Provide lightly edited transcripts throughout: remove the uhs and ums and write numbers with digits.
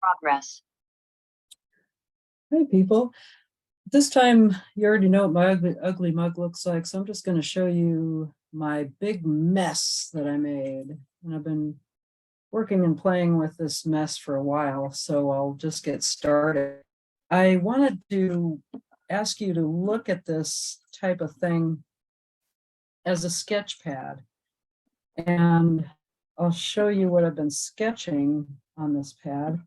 Progress. Hey people, this time you already know what my ugly mug looks like, so I'm just going to show you my big mess that I made. And I've been working and playing with this mess for a while, so I'll just get started. I wanted to ask you to look at this type of thing as a sketch pad, and I'll show you what I've been sketching on this pad.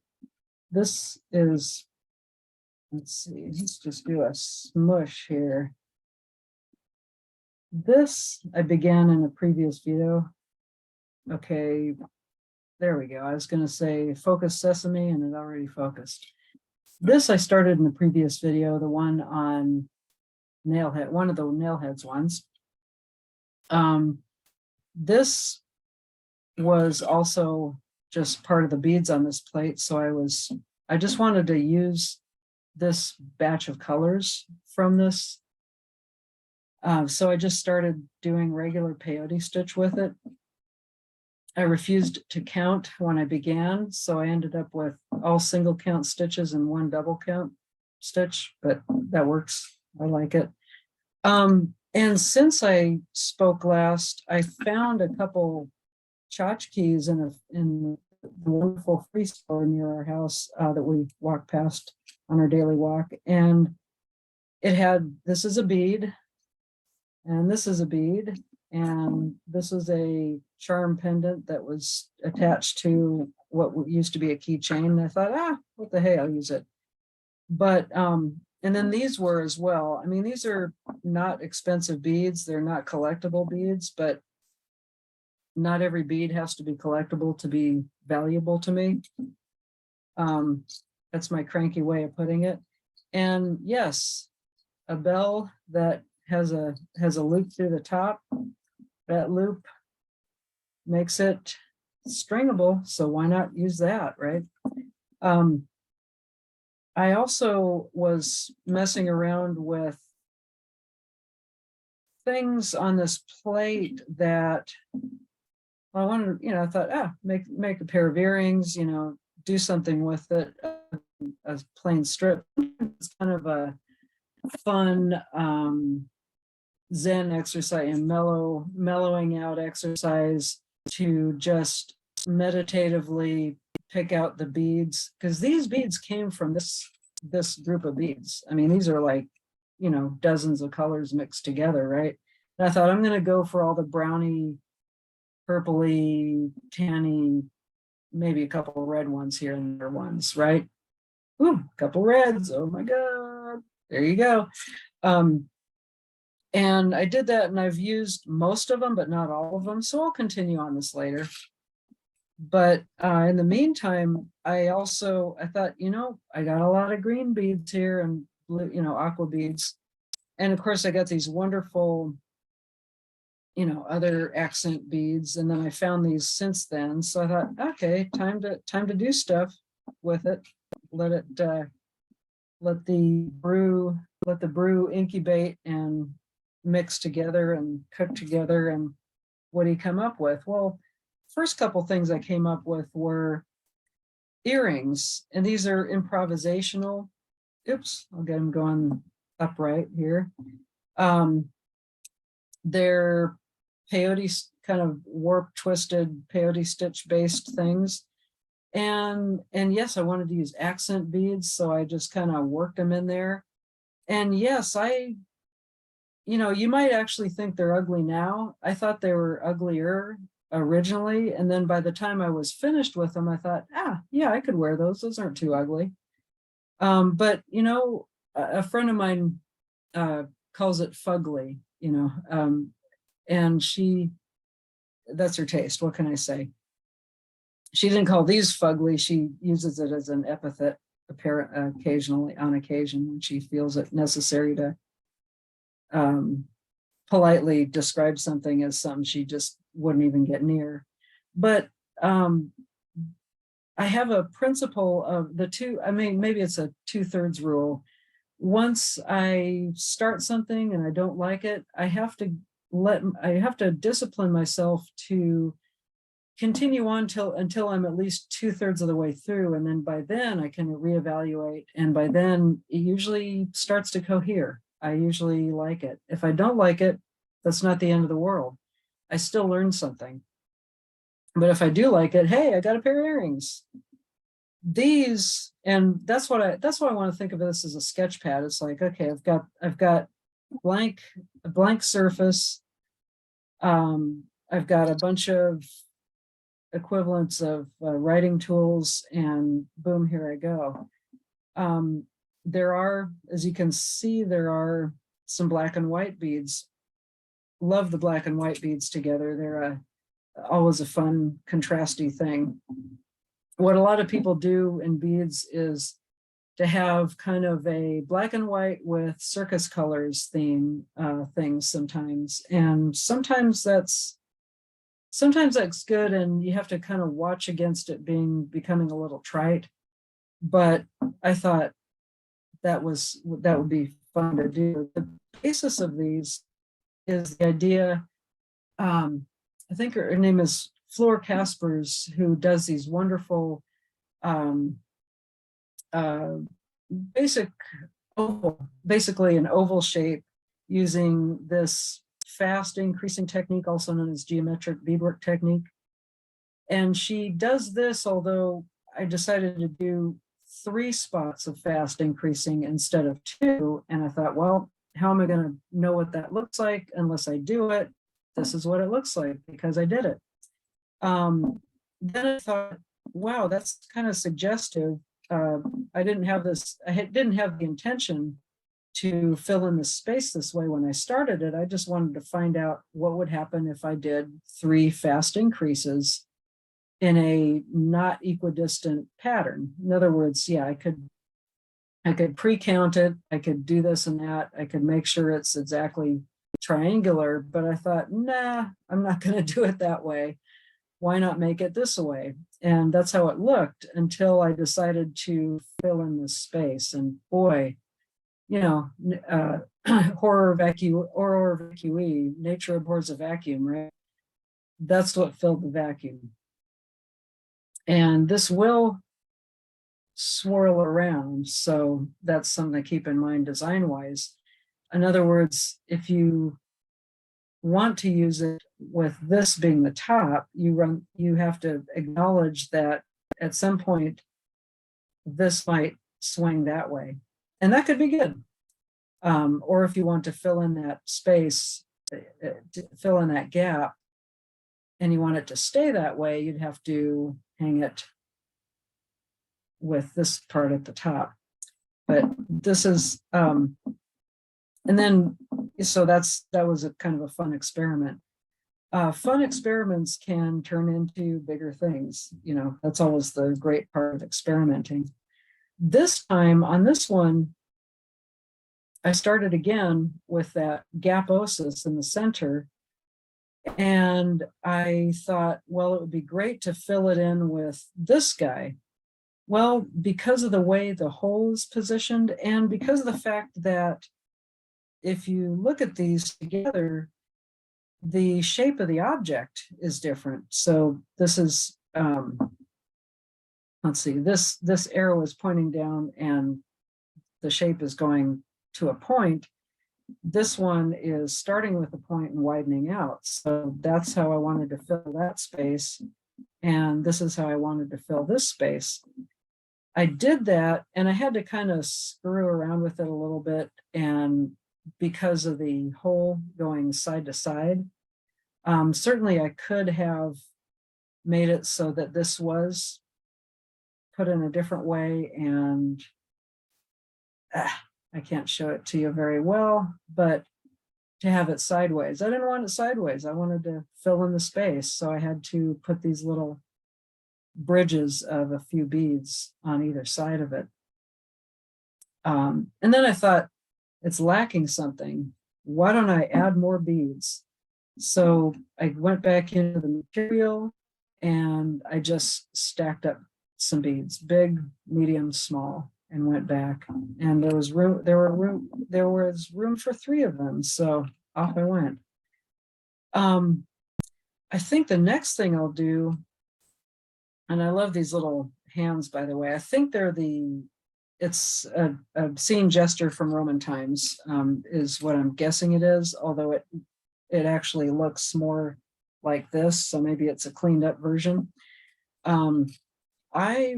This is, let's see, let's just do a smush here. This I began in a previous video. Okay, there we go. I was going to say focus sesame and it already focused. This I started in the previous video, the one on nailhead, one of the nailheads ones. This was also just part of the beads on this plate, so I just wanted to use this batch of colors from this. So I just started doing regular peyote stitch with it. I refused to count when I began, so I ended up with all single count stitches and one double count stitch, but that works. I like it. And since I spoke last, I found a couple tchotchkes in the wonderful free store near our house that we walk past on our daily walk, and it had, this is a bead, and this is a bead, and this is a charm pendant that was attached to what used to be a keychain. I thought, what the hey, I'll use it. But and then these were as well. I mean, these are not expensive beads, they're not collectible beads, but not every bead has to be collectible to be valuable to me. That's my cranky way of putting it. And yes, a bell that has a loop through the top. That loop makes it stringable, so why not use that, right? I also was messing around with things on this plate that I wanted, I thought, make a pair of earrings, do something with it, a plain strip. It's kind of a fun Zen exercise and mellowing out exercise to just meditatively pick out the beads, because these beads came from this group of beads. I mean, these are like, dozens of colors mixed together, right? And I thought, I'm going to go for all the brownie, purpley, tanny, maybe a couple of red ones here and there ones, right? Ooh, a couple reds. Oh my God. There you go. And I did that, and I've used most of them, but not all of them. So I'll continue on this later. But in the meantime, I thought, I got a lot of green beads here and blue, aqua beads. And of course I got these wonderful, other accent beads. And then I found these since then. So I thought, okay, time to do stuff with it. Let the brew incubate and mix together and cook together. And what do you come up with? Well, first couple things I came up with were earrings, and these are improvisational. Oops, I'll get them going upright here. They're peyote, kind of warp twisted peyote stitch based things. And yes, I wanted to use accent beads, so I just kind of worked them in there. And yes, you might actually think they're ugly now. I thought they were uglier originally, and then by the time I was finished with them, I thought, yeah, I could wear those. Those aren't too ugly. But a friend of mine calls it fugly, and that's her taste. What can I say? She didn't call these fugly. She uses it as an epithet occasionally, on occasion, when she feels it necessary to politely describe something as something she just wouldn't even get near. But I have a principle of the two, maybe it's a 2/3 rule. Once I start something and I don't like it, I have to discipline myself to continue on until I'm at least 2/3 of the way through. And then by then I can reevaluate. And by then it usually starts to cohere. I usually like it. If I don't like it, that's not the end of the world. I still learned something. But if I do like it, hey, I got a pair of earrings. These, and that's what I want to think of this as a sketch pad. It's like, okay, I've got a blank surface. I've got a bunch of equivalents of writing tools, and boom, here I go. There are, as you can see, there are some black and white beads. Love the black and white beads together. They're always a fun contrasty thing. What a lot of people do in beads is to have kind of a black and white with circus colors theme things sometimes. And sometimes that's good, and you have to kind of watch against it becoming a little trite. But I thought that would be fun to do. The basis of these is the idea. I think her name is Fleur Caspers, who does these wonderful basically an oval shape using this fast increasing technique, also known as geometric beadwork technique. And she does this, although I decided to do 3 spots of fast increasing instead of 2. And I thought, well, how am I going to know what that looks like unless I do it? This is what it looks like because I did it. Then I thought, wow, that's kind of suggestive. I didn't have the intention to fill in the space this way when I started it. I just wanted to find out what would happen if I did 3 fast increases in a not equidistant pattern. In other words, yeah, I could pre-count it. I could do this and that. I could make sure it's exactly triangular, but I thought, nah, I'm not going to do it that way. Why not make it this way? And that's how it looked until I decided to fill in this space. And boy, you know, horror vacui, nature abhors a vacuum, right? That's what filled the vacuum. And this will swirl around. So that's something to keep in mind design-wise. In other words, if you want to use it with this being the top, you have to acknowledge that at some point this might swing that way, and that could be good. Or if you want to fill in that space, fill in that gap, and you want it to stay that way, you'd have to hang it with this part at the top. But this is and then, so that was a kind of a fun experiment. Fun experiments can turn into bigger things. You know, that's always the great part of experimenting. This time on this one, I started again with that gaposis in the center. And I thought, well, it would be great to fill it in with this guy. Well, because of the way the hole is positioned, and because of the fact that if you look at these together, the shape of the object is different. So this is, let's see, this arrow is pointing down and the shape is going to a point. This one is starting with a point and widening out. So that's how I wanted to fill that space. And this is how I wanted to fill this space. I did that, and I had to kind of screw around with it a little bit, and because of the hole going side to side, certainly I could have made it so that this was put in a different way, and I can't show it to you very well, but to have it sideways. I didn't want it sideways. I wanted to fill in the space, so I had to put these little bridges of a few beads on either side of it. And then I thought, it's lacking something. Why don't I add more beads? So I went back into the material and I just stacked up some beads, big, medium, small, and went back. And there was room for 3 of them. So off I went. I think the next thing I'll do And I love these little hands, by the way. I think it's a obscene gesture from Roman times, is what I'm guessing it is, although it actually looks more like this, so maybe it's a cleaned up version. I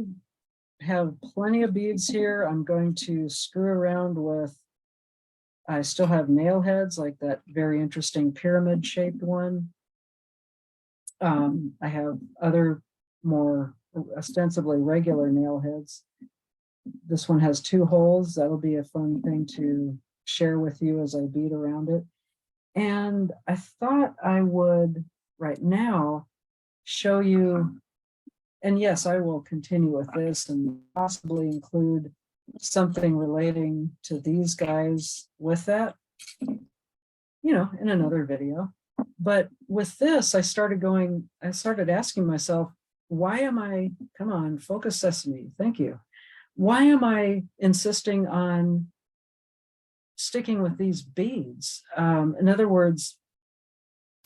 have plenty of beads here. I'm going to screw around with, I still have nail heads, like that very interesting pyramid shaped one. I have other more ostensibly regular nail heads. This one has 2 holes. That'll be a fun thing to share with you as I bead around it. And I thought I would right now show you, and yes, I will continue with this and possibly include something relating to these guys with that, in another video. But with this, I started asking myself, why am I, come on, focus sesame, thank you. Why am I insisting on sticking with these beads? In other words,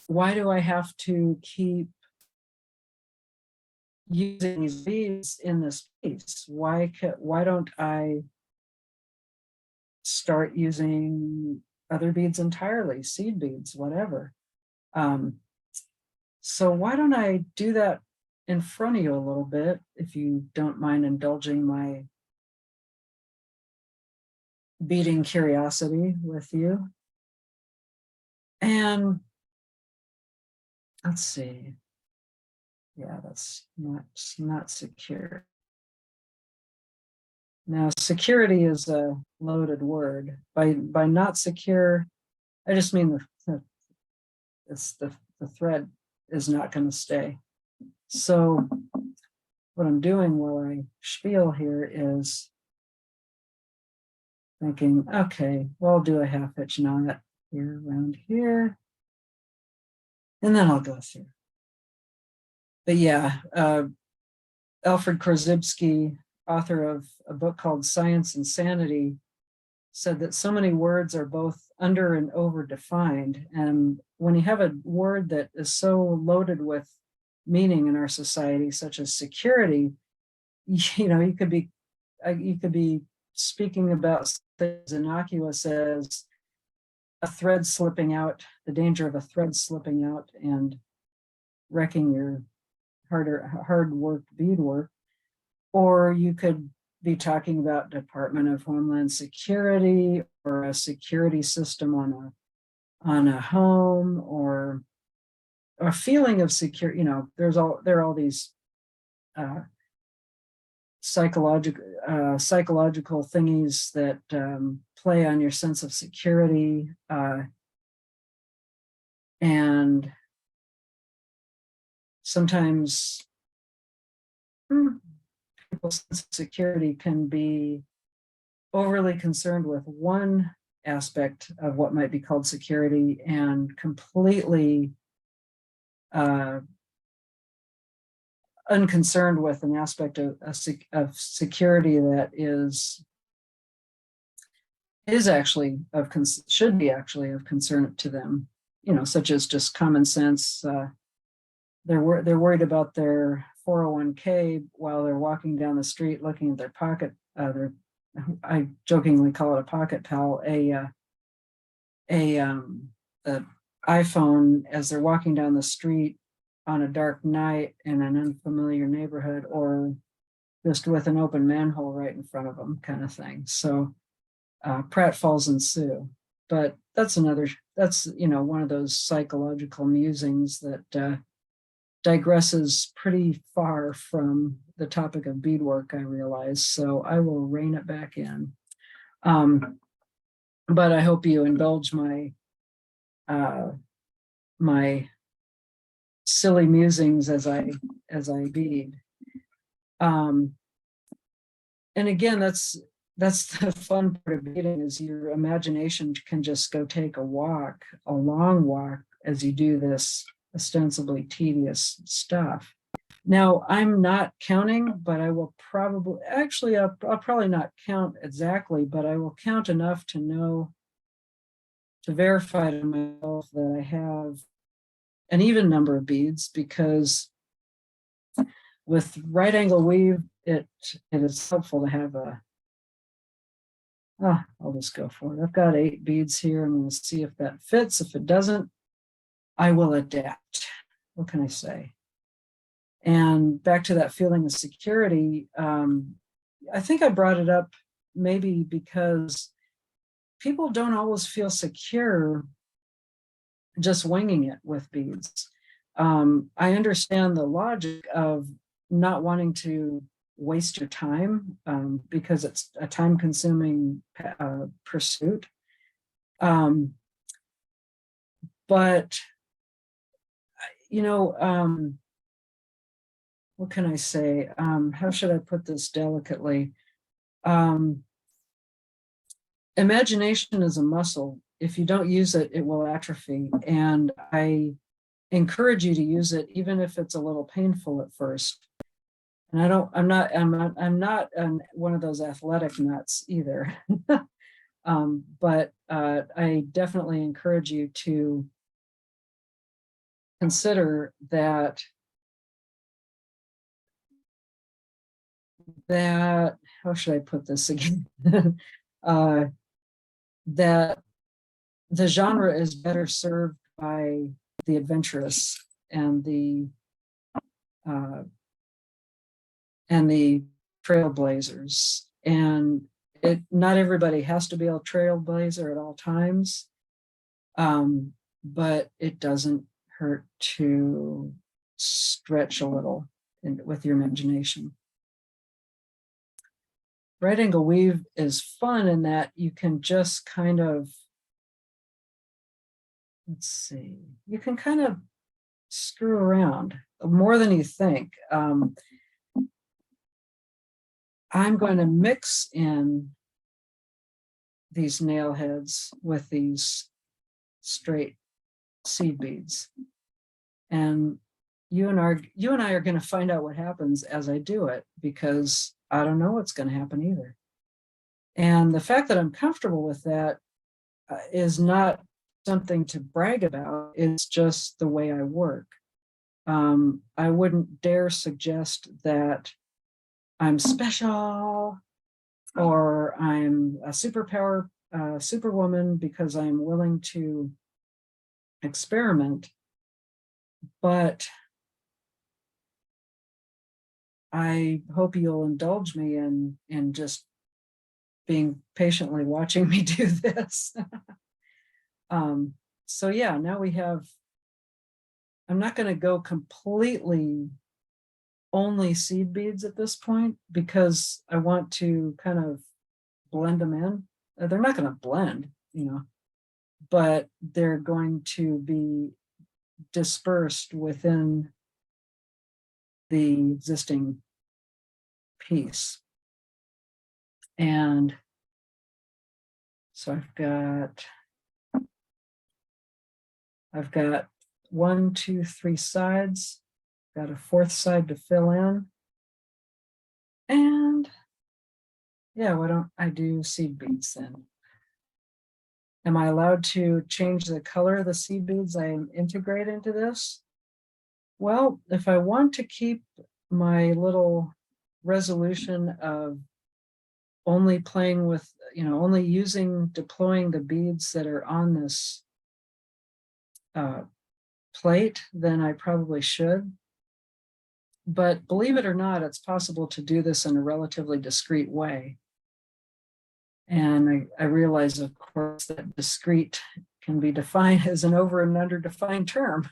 why do I have to keep using these beads in this piece? Why don't I start using other beads entirely, seed beads, whatever? So why don't I do that in front of you a little bit, if you don't mind indulging my beading curiosity with you. And let's see. Yeah, that's not secure. Now, security is a loaded word. By not secure, I just mean the thread is not going to stay. So what I'm doing while I spiel here is thinking, okay, well, I'll do a half hitch knot here around here, and then I'll go through. But yeah, Alfred Korzybski, author of a book called Science and Sanity, said that so many words are both under and over defined. And when you have a word that is so loaded with meaning in our society, such as security, you could be speaking about things as innocuous as a thread slipping out, the danger of a thread slipping out and wrecking your hard work beadwork. Or you could be talking about Department of Homeland Security or a security system on a home, or a feeling of secure. There are all these psychological thingies that play on your sense of security, and sometimes people's sense of security can be overly concerned with one aspect of what might be called security and completely unconcerned with an aspect of security that should be actually of concern to them, such as just common sense. They're worried about their 401k while they're walking down the street looking at their pocket. I jokingly call it a pocket pal, a iPhone, as they're walking down the street on a dark night in an unfamiliar neighborhood, or just with an open manhole right in front of them, kind of thing. So pratfalls ensue. But that's one of those psychological musings that digresses pretty far from the topic of beadwork, I realize. So I will rein it back in. But I hope you indulge my silly musings as I bead. And again, that's the fun part of beading, is your imagination can just go take a long walk, as you do this ostensibly tedious stuff. Now, I'm not counting, but I will probably, I'll probably not count exactly, but I will count enough to know, to verify to myself that I have an even number of beads, because with right angle weave, it is helpful to have I'll just go for it. I've got 8 beads here. I'm going to see if that fits. If it doesn't, I will adapt. What can I say? And back to that feeling of security, I think I brought it up maybe because people don't always feel secure just winging it with beads. I understand the logic of not wanting to waste your time because it's a time-consuming pursuit. But, you know, what can I say? How should I put this delicately? Imagination is a muscle. If you don't use it, it will atrophy. And I encourage you to use it, even if it's a little painful at first. And I'm not one of those athletic nuts either. But I definitely encourage you to consider that how should I put this again? That the genre is better served by the adventurous and the trailblazers. And not everybody has to be a trailblazer at all times, but it doesn't hurt to stretch a little with your imagination. Right angle weave is fun in that you can just kind of, let's see, you can kind of screw around more than you think. I'm going to mix in these nail heads with these straight seed beads. And you and I are going to find out what happens as I do it, because I don't know what's going to happen either. And the fact that I'm comfortable with that is not something to brag about. It's just the way I work. I wouldn't dare suggest that I'm special or I'm a superpower, superwoman, because I'm willing to experiment. But I hope you'll indulge me in just being patiently watching me do this. So yeah, now I'm not going to go completely only seed beads at this point, because I want to kind of blend them in. They're not going to blend, but they're going to be dispersed within the existing piece. And so I've got 1, 2, 3 sides, got a 4th side to fill in. And yeah, why don't I do seed beads then? Am I allowed to change the color of the seed beads I integrate into this? Well, if I want to keep my little resolution of only playing with, only deploying the beads that are on this plate, then I probably should. But believe it or not, it's possible to do this in a relatively discreet way. And I realize, of course, that discreet can be defined as an over and under defined term.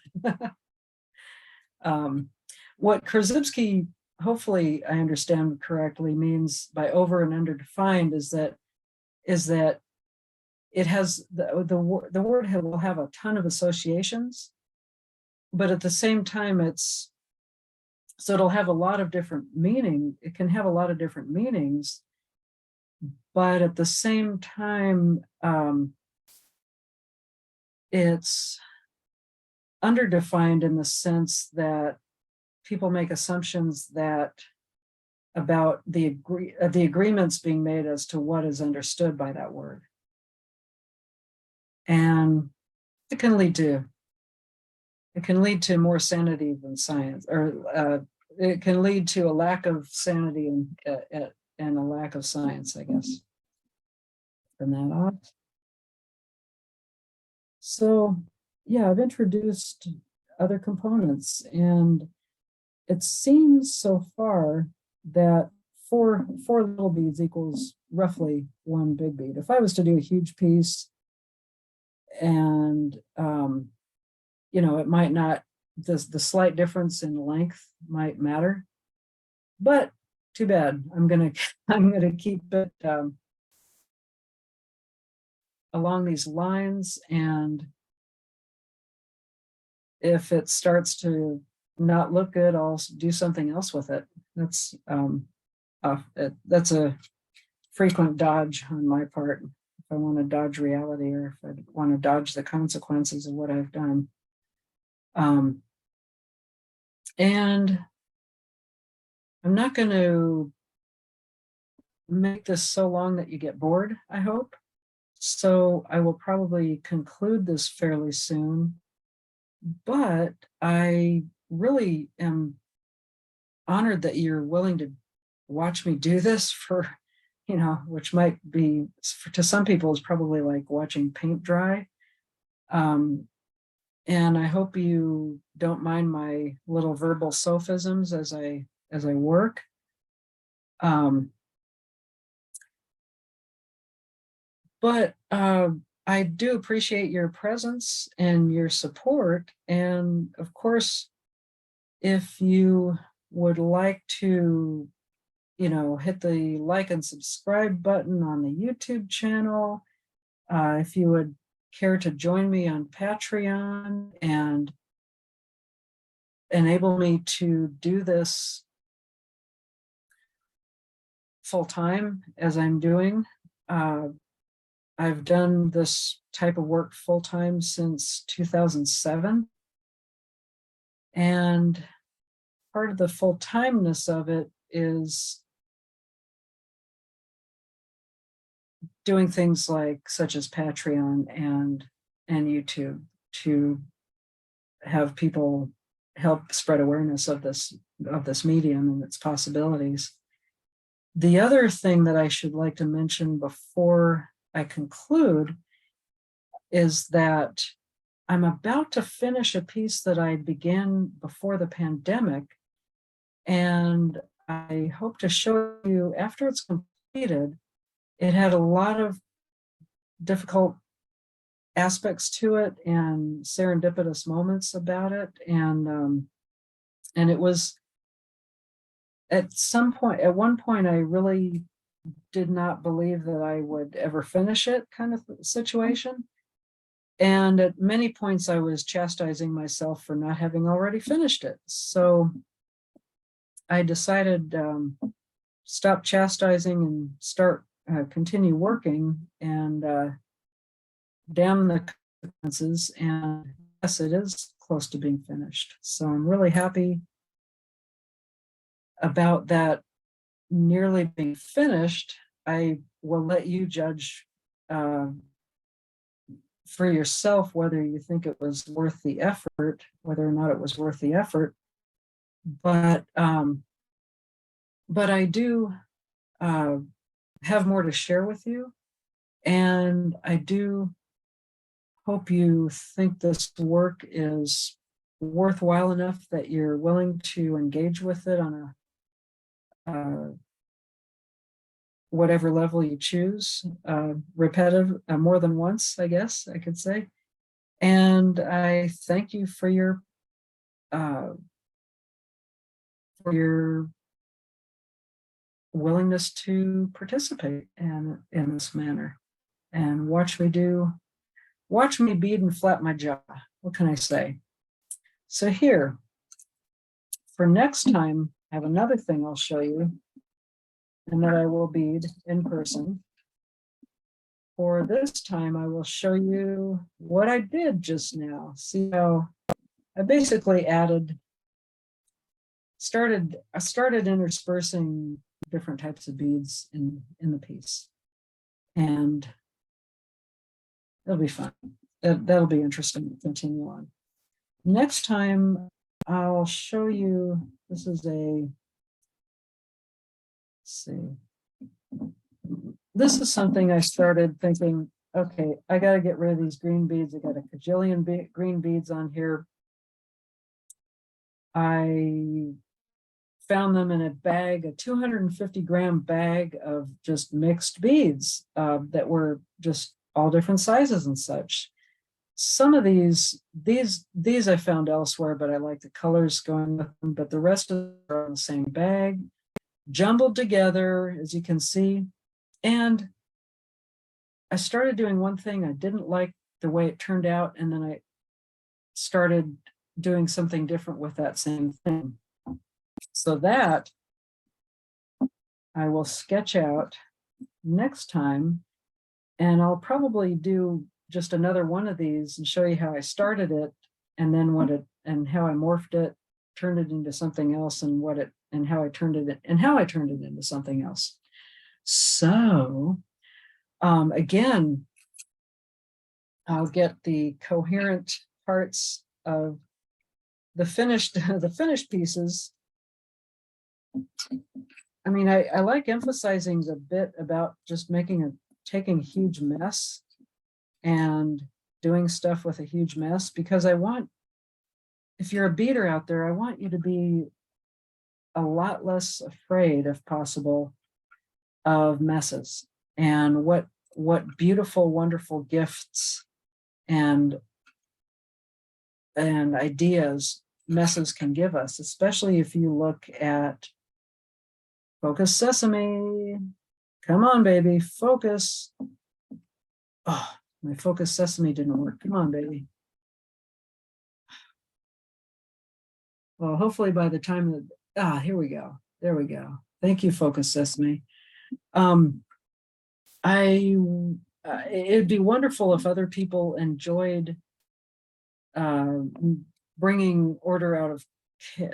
What Korzybski, hopefully I understand correctly, means by over and under defined is that it has the word will have a ton of associations, but at the same time so it'll have a lot of different meaning. It can have a lot of different meanings, but at the same time, it's underdefined in the sense that people make assumptions about the agreements being made as to what is understood by that word. And it can lead to more sanity than science, or it can lead to a lack of sanity and a lack of science, I guess. Turn that off. So yeah, I've introduced other components, and it seems so far that four little beads equals roughly one big bead. If I was to do a huge piece, and it might not, the slight difference in length might matter, but too bad. I'm gonna keep it along these lines, and if it starts to not look good, I'll do something else with it. That's a frequent dodge on my part. If I want to dodge reality, or if I want to dodge the consequences of what I've done. And I'm not going to make this so long that you get bored, I hope. So I will probably conclude this fairly soon, but I really am honored that you're willing to watch me do this for, which might be, to some people, is probably like watching paint dry. And I hope you don't mind my little verbal sophisms as I work. But I do appreciate your presence and your support. And of course, if you would like to, hit the like and subscribe button on the YouTube channel, if you would care to join me on Patreon and enable me to do this full time as I'm doing. I've done this type of work full time since 2007. And part of the full timeness of it is doing things like such as Patreon and YouTube to have people help spread awareness of this medium and its possibilities. The other thing that I should like to mention before I conclude is that I'm about to finish a piece that I began before the pandemic, and I hope to show you after it's completed. It had a lot of difficult aspects to it and serendipitous moments about it, and it was at one point I really did not believe that I would ever finish it, kind of situation. And at many points I was chastising myself for not having already finished it. So I decided stop chastising and continue working, and damn the consequences. And yes, it is close to being finished. So I'm really happy about that nearly being finished. I will let you judge for yourself whether you think it was worth the effort, whether or not it was worth the effort. But I do have more to share with you, and I do hope you think this work is worthwhile enough that you're willing to engage with it on a whatever level you choose, repetitive, more than once, I guess I could say. And I thank you for your willingness to participate in this manner and watch me bead and flap my jaw. What can I say? So here, for next time, I have another thing I'll show you, and that I will bead in person. For this time, I will show you what I did just now. See how I basically I started interspersing different types of beads in the piece, and it'll be fun. That'll be interesting to continue on. Next time, I'll show you This is a, let's see. This is something I started thinking, okay, I got to get rid of these green beads. I got a cajillion green beads on here. I found them in a bag, a 250-gram bag of just mixed beads that were just all different sizes and such. Some of these I found elsewhere, but I like the colors going with them, but the rest of them are in the same bag, jumbled together, as you can see. And I started doing one thing. I didn't like the way it turned out, and then I started doing something different with that same thing. So that I will sketch out next time, and I'll probably do just another one of these and show you how I started it, and then what it, and how I morphed it, turned it into something else, and what it, and how I turned it, and how I turned it into something else. So again, I'll get the coherent parts of the finished pieces. I mean, I like emphasizing the bit about just taking a huge mess and doing stuff with a huge mess, because I want, if you're a beader out there, I want you to be a lot less afraid, if possible, of messes, and what beautiful, wonderful gifts and ideas messes can give us, especially if you look at Focus Sesame. Come on, baby, focus. Oh, my Focus Sesame didn't work. Come on, baby. Well, hopefully by the time that, here we go. There we go. Thank you, Focus Sesame. It'd be wonderful if other people enjoyed bringing order out of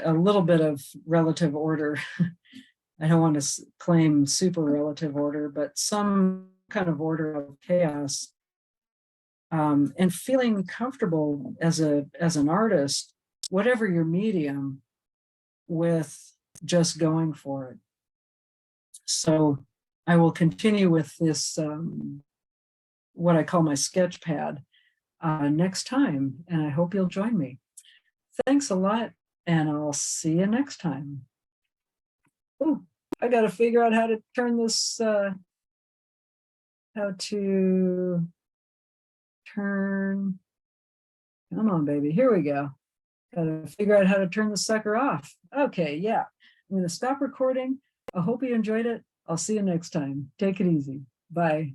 a little bit of relative order. I don't want to claim super relative order, but some kind of order of chaos, and feeling comfortable as an artist, whatever your medium, with just going for it. So I will continue with this, what I call my sketch pad, next time, and I hope you'll join me. Thanks a lot, and I'll see you next time. Ooh, I got to figure out how to turn this, how to turn, come on, baby, here we go. Got to figure out how to turn the sucker off. Okay, yeah, I'm going to stop recording. I hope you enjoyed it. I'll see you next time. Take it easy. Bye.